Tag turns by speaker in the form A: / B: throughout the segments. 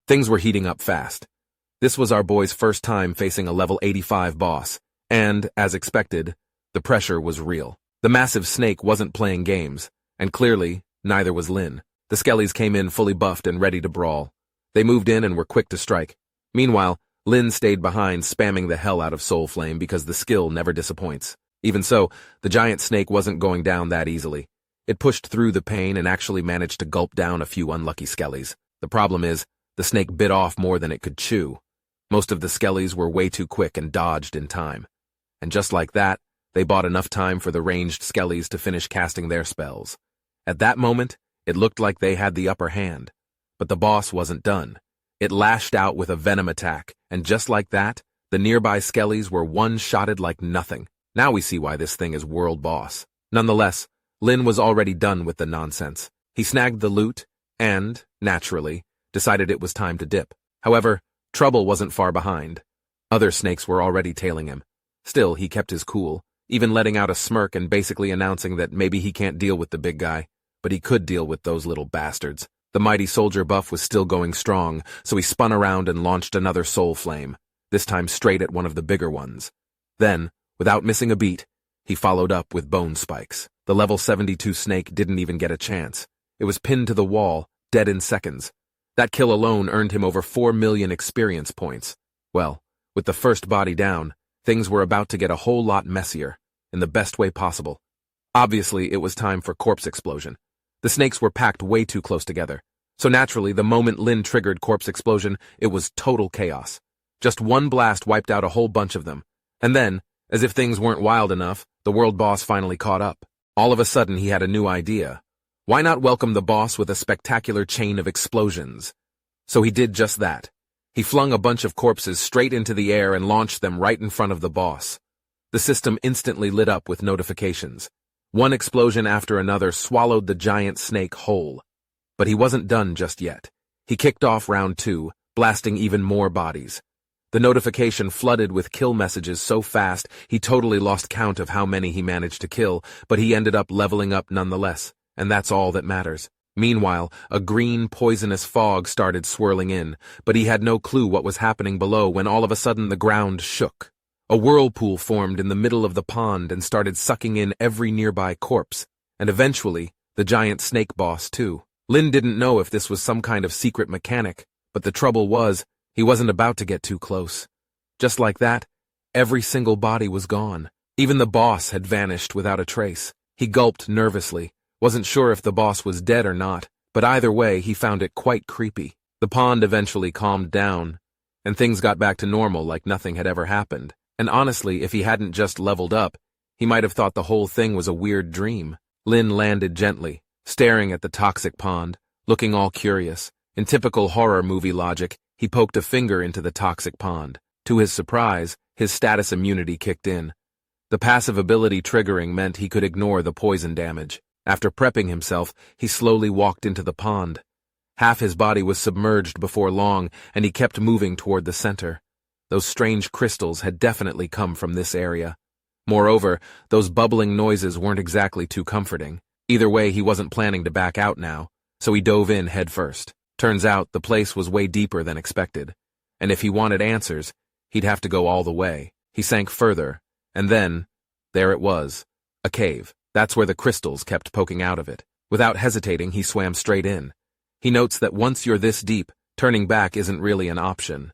A: Things were heating up fast. This was our boy's first time facing a level 85 boss, and, as expected, the pressure was real. The massive snake wasn't playing games, and clearly, neither was Lin. The skellies came in fully buffed and ready to brawl. They moved in and were quick to strike. Meanwhile, Lin stayed behind, spamming the hell out of Soul Flame because the skill never disappoints. Even so, the giant snake wasn't going down that easily. It pushed through the pain and actually managed to gulp down a few unlucky skellies. The problem is, the snake bit off more than it could chew. Most of the skellies were way too quick and dodged in time. And just like that, they bought enough time for the ranged skellies to finish casting their spells. At that moment, it looked like they had the upper hand. But the boss wasn't done. It lashed out with a venom attack, and just like that, the nearby skellies were one-shotted like nothing. Now we see why this thing is world boss. Nonetheless, Lin was already done with the nonsense. He snagged the loot and, naturally, decided it was time to dip. However, trouble wasn't far behind. Other snakes were already tailing him. Still, he kept his cool, even letting out a smirk and basically announcing that maybe he can't deal with the big guy, but he could deal with those little bastards. The mighty soldier buff was still going strong, so he spun around and launched another soul flame, this time straight at one of the bigger ones. Then, without missing a beat, he followed up with bone spikes. The level 72 snake didn't even get a chance. It was pinned to the wall, dead in seconds. That kill alone earned him over 4 million experience points. Well, with the first body down, things were about to get a whole lot messier, in the best way possible. Obviously, it was time for corpse explosion. The snakes were packed way too close together, so naturally, the moment Lin triggered corpse explosion, it was total chaos. Just one blast wiped out a whole bunch of them, and then, as if things weren't wild enough, the world boss finally caught up. All of a sudden, he had a new idea. Why not welcome the boss with a spectacular chain of explosions? So he did just that. He flung a bunch of corpses straight into the air and launched them right in front of the boss. The system instantly lit up with notifications. One explosion after another swallowed the giant snake whole. But he wasn't done just yet. He kicked off round 2, blasting even more bodies. The notification flooded with kill messages so fast he totally lost count of how many he managed to kill, but he ended up leveling up nonetheless, and that's all that matters. Meanwhile, a green, poisonous fog started swirling in, but he had no clue what was happening below when all of a sudden the ground shook. A whirlpool formed in the middle of the pond and started sucking in every nearby corpse, and eventually, the giant snake boss too. Lin didn't know if this was some kind of secret mechanic, but the trouble was, he wasn't about to get too close. Just like that, every single body was gone. Even the boss had vanished without a trace. He gulped nervously, wasn't sure if the boss was dead or not, but either way, he found it quite creepy. The pond eventually calmed down, and things got back to normal like nothing had ever happened. And honestly, if he hadn't just leveled up, he might have thought the whole thing was a weird dream. Lin landed gently, staring at the toxic pond, looking all curious. In typical horror movie logic, he poked a finger into the toxic pond. To his surprise, his status immunity kicked in. The passive ability triggering meant he could ignore the poison damage. After prepping himself, he slowly walked into the pond. Half his body was submerged before long, and he kept moving toward the center. Those strange crystals had definitely come from this area. Moreover, those bubbling noises weren't exactly too comforting. Either way, he wasn't planning to back out now, so he dove in head first. Turns out, the place was way deeper than expected, and if he wanted answers, he'd have to go all the way. He sank further, and then, there it was, a cave. That's where the crystals kept poking out of it. Without hesitating, he swam straight in. He notes that once you're this deep, turning back isn't really an option.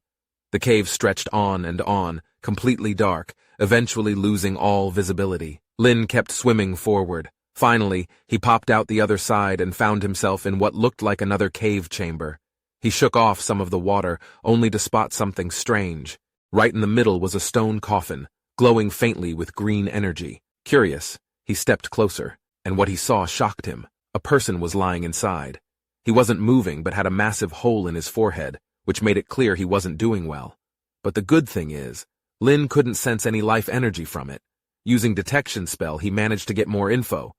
A: The cave stretched on and on, completely dark, eventually losing all visibility. Lin kept swimming forward. Finally, he popped out the other side and found himself in what looked like another cave chamber. He shook off some of the water, only to spot something strange. Right in the middle was a stone coffin, glowing faintly with green energy. Curious, he stepped closer, and what he saw shocked him. A person was lying inside. He wasn't moving but had a massive hole in his forehead, which made it clear he wasn't doing well. But the good thing is, Lin couldn't sense any life energy from it. Using detection spell, he managed to get more info.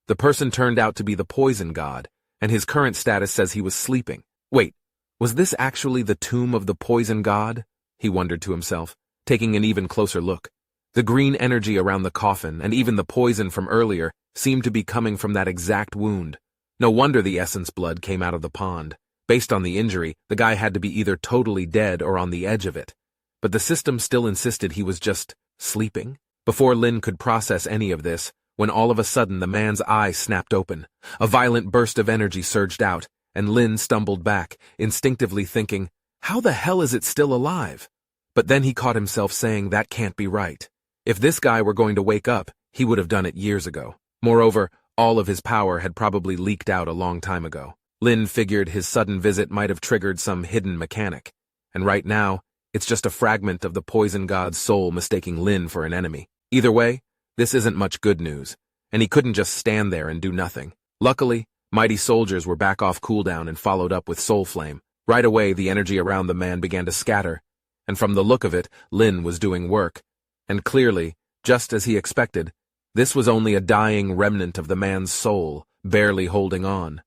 A: The person turned out to be the poison god, and his current status says he was sleeping. Wait, was this actually the tomb of the poison god? He wondered to himself, taking an even closer look. The green energy around the coffin, and even the poison from earlier, seemed to be coming from that exact wound. No wonder the essence blood came out of the pond. Based on the injury, the guy had to be either totally dead or on the edge of it. But the system still insisted he was just sleeping. Before Lin could process any of this, when all of a sudden the man's eyes snapped open. A violent burst of energy surged out, and Lin stumbled back, instinctively thinking, how the hell is it still alive? But then he caught himself saying that can't be right. If this guy were going to wake up, he would have done it years ago. Moreover, all of his power had probably leaked out a long time ago. Lin figured his sudden visit might have triggered some hidden mechanic. And right now, it's just a fragment of the poison god's soul mistaking Lin for an enemy. Either way, this isn't much good news, and he couldn't just stand there and do nothing. Luckily, mighty soldiers were back off cooldown and followed up with Soul Flame. Right away, the energy around the man began to scatter, and from the look of it, Lin was doing work. And clearly, just as he expected, this was only a dying remnant of the man's soul, barely holding on.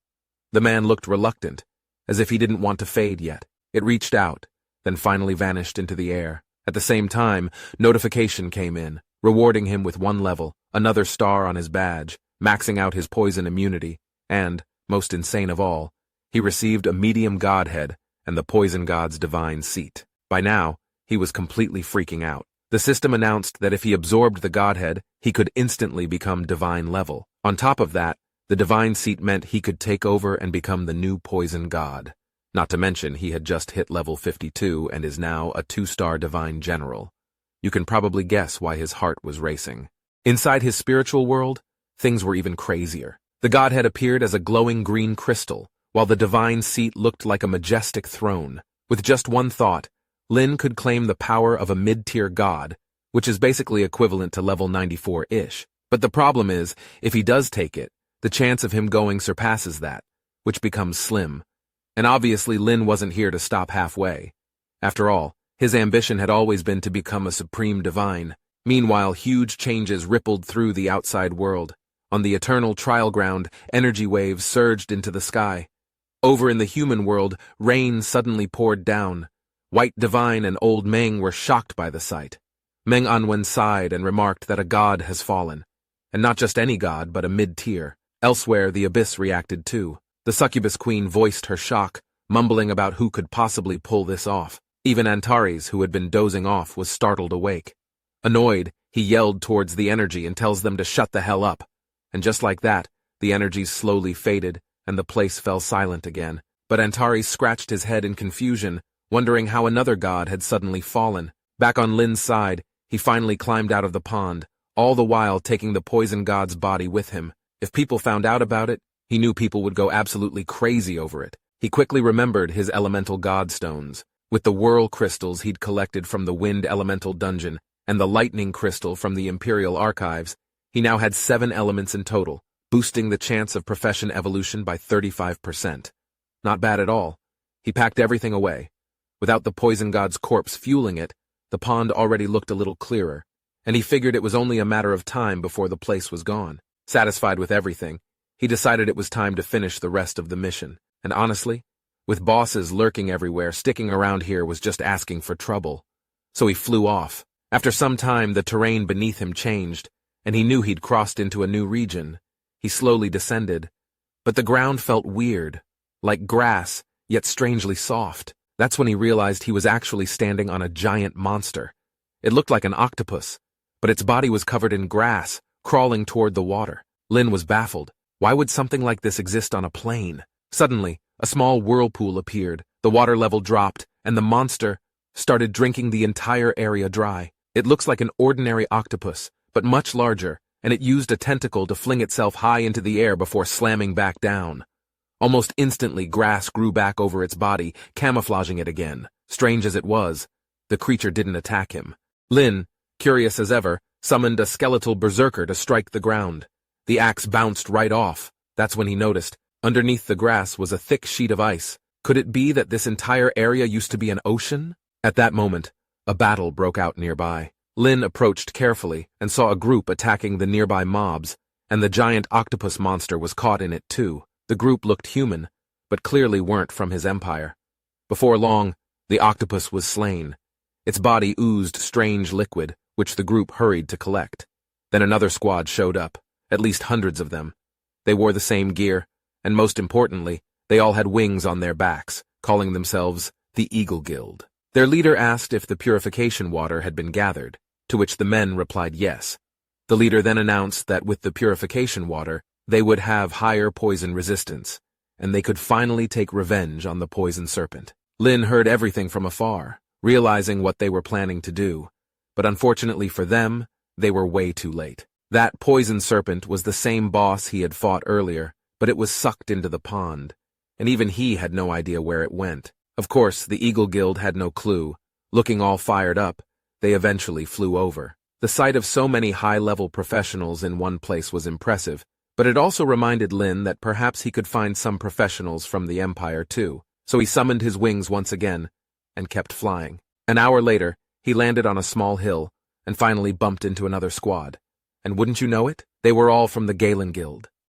A: The man looked reluctant, as if he didn't want to fade yet. It reached out, then finally vanished into the air. At the same time, notification came in, rewarding him with 1 level, another star on his badge, maxing out his poison immunity, and, most insane of all, he received a medium godhead and the poison god's divine seat. By now, he was completely freaking out. The system announced that if he absorbed the godhead, he could instantly become divine level. On top of that, the divine seat meant he could take over and become the new poison god. Not to mention, he had just hit level 52 and is now a 2-star divine general. You can probably guess why his heart was racing. Inside his spiritual world, things were even crazier. The godhead appeared as a glowing green crystal, while the divine seat looked like a majestic throne. With just one thought, Lin could claim the power of a mid-tier god, which is basically equivalent to level 94-ish. But the problem is, if he does take it, the chance of him going surpasses that, which becomes slim. And obviously Lin wasn't here to stop halfway. After all, his ambition had always been to become a supreme divine. Meanwhile, huge changes rippled through the outside world. On the eternal trial ground, energy waves surged into the sky. Over in the human world, rain suddenly poured down. White Divine and Old Meng were shocked by the sight. Meng Anwen sighed and remarked that a god has fallen. And not just any god, but a mid-tier. Elsewhere, the Abyss reacted too. The succubus queen voiced her shock, mumbling about who could possibly pull this off. Even Antares, who had been dozing off, was startled awake. Annoyed, he yelled towards the energy and tells them to shut the hell up. And just like that, the energies slowly faded, and the place fell silent again. But Antares scratched his head in confusion, wondering how another god had suddenly fallen. Back on Lin's side, he finally climbed out of the pond, all the while taking the poison god's body with him. If people found out about it, he knew people would go absolutely crazy over it. He quickly remembered his elemental godstones. With the whirl crystals he'd collected from the wind elemental dungeon and the lightning crystal from the Imperial archives, he now had 7 elements in total, boosting the chance of profession evolution by 35%. Not bad at all. He packed everything away. Without the poison god's corpse fueling it, the pond already looked a little clearer, and he figured it was only a matter of time before the place was gone. Satisfied with everything, he decided it was time to finish the rest of the mission. And honestly, with bosses lurking everywhere, sticking around here was just asking for trouble. So he flew off. After some time, the terrain beneath him changed, and he knew he'd crossed into a new region. He slowly descended, but the ground felt weird, like grass, yet strangely soft. That's when he realized he was actually standing on a giant monster. It looked like an octopus, but its body was covered in grass, crawling toward the water. Lin was baffled. Why would something like this exist on a plane? Suddenly, a small whirlpool appeared, the water level dropped, and the monster started drinking the entire area dry. It looks like an ordinary octopus, but much larger, and it used a tentacle to fling itself high into the air before slamming back down. Almost instantly, grass grew back over its body, camouflaging it again. Strange as it was, the creature didn't attack him. Lin, curious as ever, summoned a skeletal berserker to strike the ground. The axe bounced right off. That's when he noticed. Underneath the grass was a thick sheet of ice. Could it be that this entire area used to be an ocean? At that moment, a battle broke out nearby. Lin approached carefully and saw a group attacking the nearby mobs, and the giant octopus monster was caught in it too. The group looked human, but clearly weren't from his empire. Before long, the octopus was slain. Its body oozed strange liquid, which the group hurried to collect. Then another squad showed up, at least hundreds of them. They wore the same gear, and most importantly, They all had wings on their backs, calling themselves the Eagle Guild. Their leader asked if the purification water had been gathered, to which the men replied yes. The leader then announced that with the purification water, they would have higher poison resistance, and they could finally take revenge on the poison serpent. Lin heard everything from afar, realizing what they were planning to do, but unfortunately for them, they were way too late. That poison serpent was the same boss he had fought earlier, but it was sucked into the pond, and even he had no idea where it went. Of course, the Eagle Guild had no clue. Looking all fired up, they eventually flew over. The sight of so many high-level professionals in one place was impressive, but it also reminded Lin that perhaps he could find some professionals from the Empire too. So he summoned his wings once again and kept flying. An hour later, he landed on a small hill and finally bumped into another squad. And wouldn't you know it, they were all from the Galen Guild.